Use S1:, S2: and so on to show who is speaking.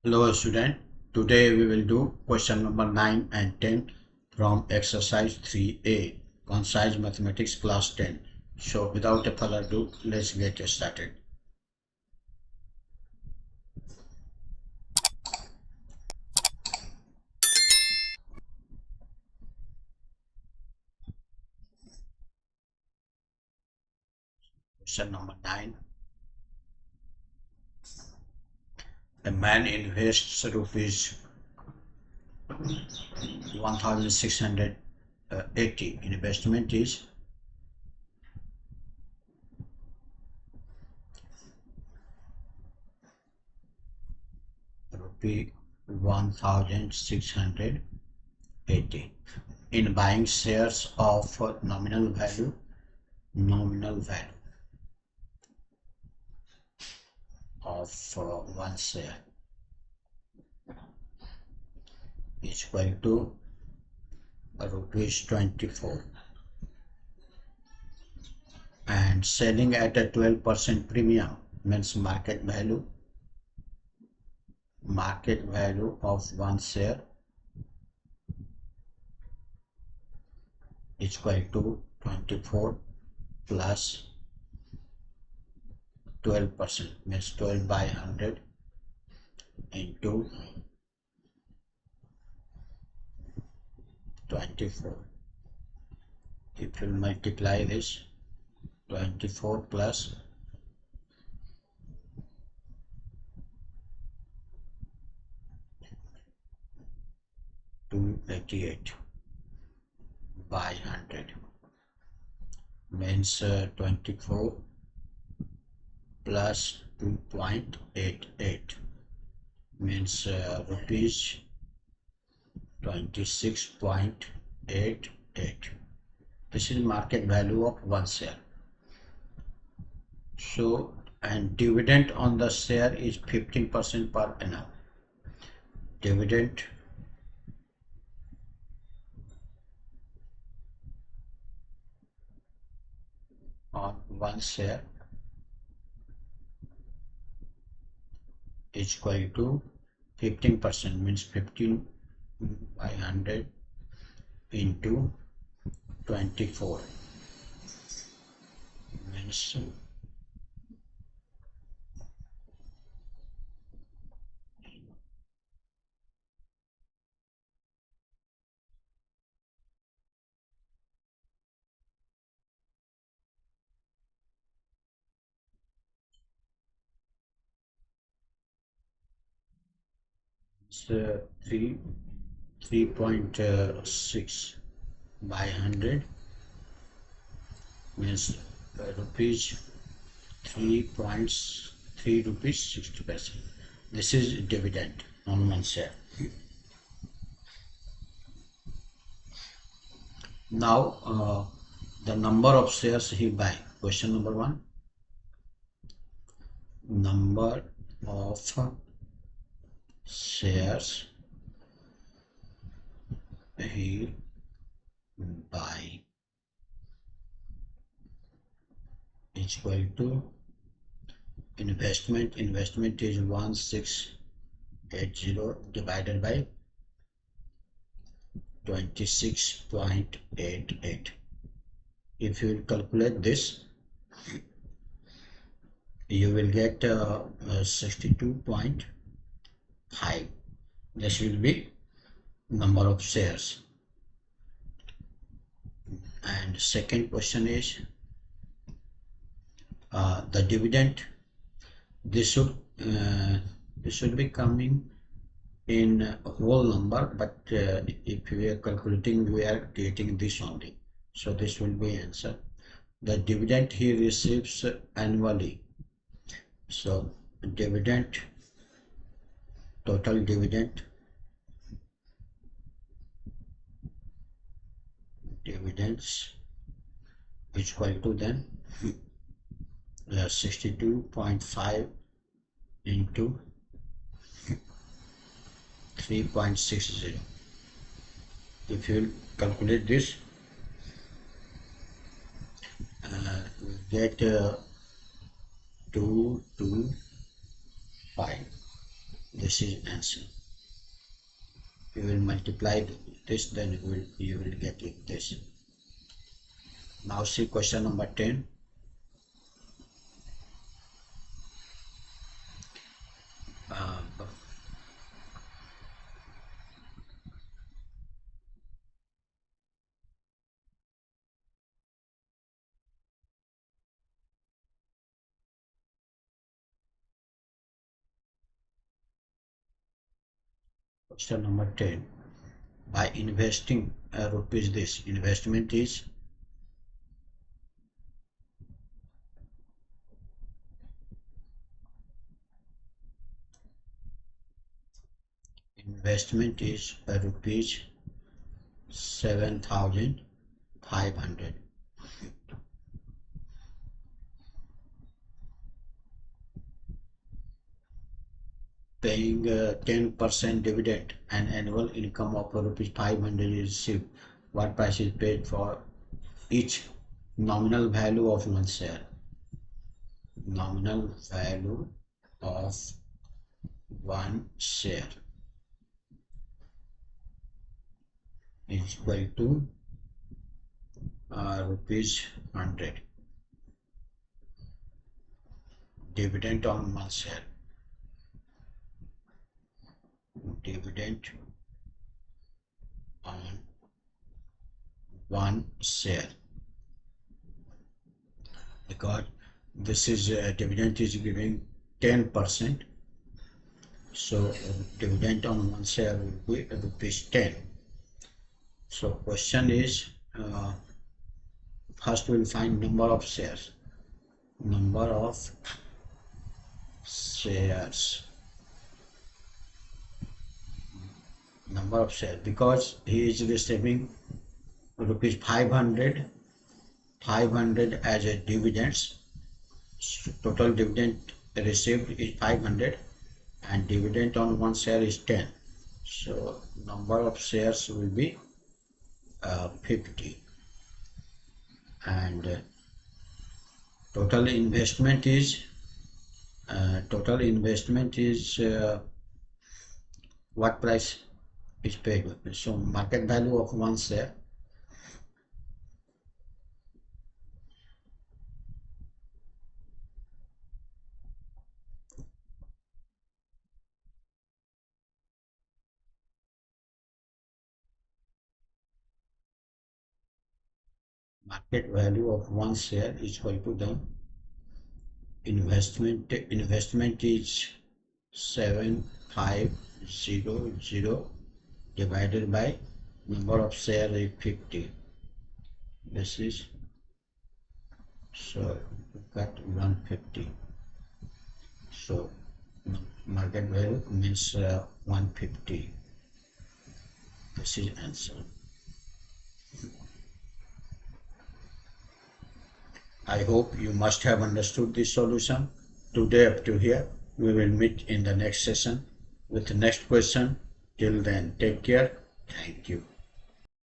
S1: Hello student, today we will do question number 9 and 10 from exercise 3A, Concise Mathematics class 10. So without a further ado, let's get started. Question number 9. A man invests rupees 1680. Investment is rupee 1680 in buying shares of nominal value of one share is equal to rupees 24 and selling at a 12% premium means market value of one share is equal to 24 plus 12% means 12 by 100 into 24. If you multiply this 24 plus 288 by 100 means 24 plus 2.88 means rupees 26.88. This is market value of one share. So, and dividend on the share is 15% per annum. Dividend on one share is equal to 15% means 15 by 100 into 24 means it's 3.6 by 100 means rupees 3.3 rupees 60 paise. This is dividend on one share. Now the number of shares he buy. Question number 1. Number of shares he buy is equal to investment is 1680 divided by 26.88. if you calculate this you will get 62.5. this will be number of shares. And second question is the dividend. This should be coming in whole number, but if we are calculating we are getting this only, so this will be answer. The dividend he receives annually, so dividend, total dividends is equal to then 62.5 into 3.60. if you calculate this we get 225 This is answer. You will multiply this, then you will get it this. Now see question number 10. Uh, Question number 10. By investing rupees, this investment is rupees 7,500. Paying 10% dividend and annual income of rupees 500 is received. What price is paid for each nominal value of one share? Nominal value of one share is equal to rupees 100. Dividend on one share. Dividend on one share, because this is dividend is giving 10%, so dividend on one share will be rupees 10. So question is, first we'll find number of shares. Number of shares. Number of shares, because he is receiving rupees 500 as a dividends. Total dividend received is 500 and dividend on one share is 10. So number of shares will be 50, and total investment is what price is paid. So market value of one share, market value of one share is equal to the investment is 7500 divided by number of share is 50. This is, so got 150. So market value means 150. This is answer. I hope you must have understood this solution. Today up to here. We will meet in the next session with the next question. Till then, take care. Thank you.